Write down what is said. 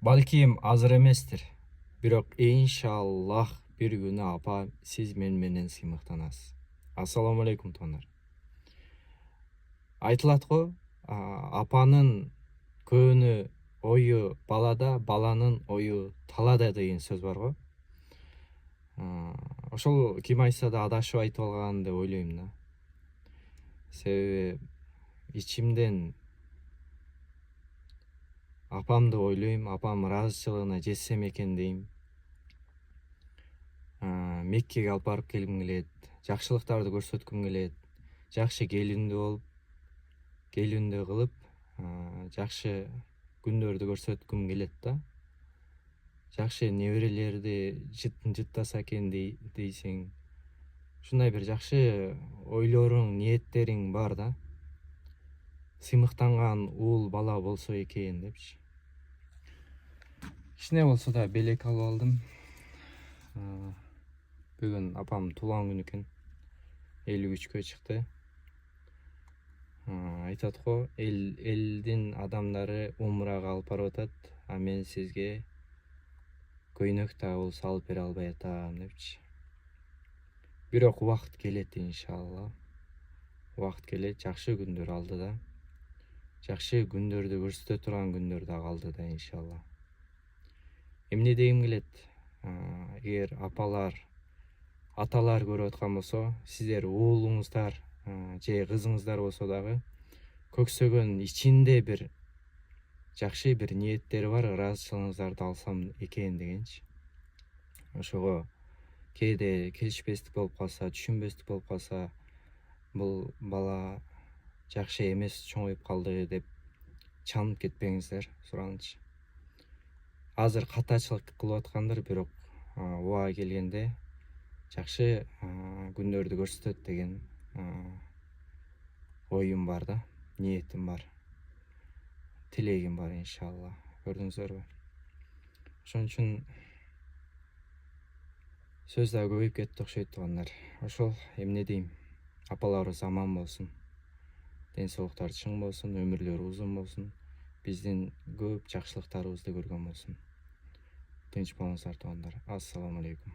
Балким азыр эместир. Бирок иншаллах бир күнү апа сиз менен сыймыктанасыз. Ассаламу алейкум туугандар. Айтылат го, апанын көөнү ою балада, баланын ою талада деген сөз бар го. Ошол ким айтса да адашып айтып алган деп ойлойм да. Себеби ичимден апамды ойлойм, апам ыраазычылыгына жетсем экен дейм. Меккеге алып барып келгим келет, жакшылыктарды көрсөткүм келет, жакшы келиндүү болуп, келиндүү кылып, жакшы күндөрдү көрсөткүм келет да. Жакшы неберелерди жыттаса экен дейсиң. Ушундай бир жакшы ойлоруң, ниеттериң бар да. Сыймыктанган уул бала болсо экен депчи. Кичине болсо да белек алып алдым. Бүгүн апам туулган күнү экен. 53-кө чыкты. Айтат го, элдин адамдары умрага алып барып атат, а мен сизге көйнөк да болсо алып бере албай атам депчи. Бирок убакыт келет иншалла. Убакыт келет, жакшы күндөр алдыда. Жакшы күндөрдү көрсөтө турган күндөр да калдыда иншалла. Эмне дегим келет? Эгер апалар, аталар көрүп аткан болсо, сиздер уулуңуздар же кызыңыздар болсо дагы көксөгөн ичинде бир жакшы бир ниеттери бар, ыраазычылыгыңыздарды алсам экен дегенчи. Ошого кээде келишпестик болуп калса, түшүнбөстүк болуп калса, бул бала жакшы эмес чоңоюп калды деп чанып кетпеңиздер, суранычы. Азыр катачылык кылып аткандыр, бирок убагы келгенде жакшы күндөрдү көрсөтөт деген оюм бар да, ниетим бар, тилегим бар иншалла. Көрдүңүздөрбү? Ошон үчүн сөз да көбөйүп кетти окшойт туугандар. Ошол эмне дейм? Апаларыбыз аман болсун. Ден соолуктары чың болсун, өмүрлөрү узун болсун. Биздин көп жакшылыктарыбызды көргөн болсун. Тынч болуңуздар туугандар. Ассаламу алейкум.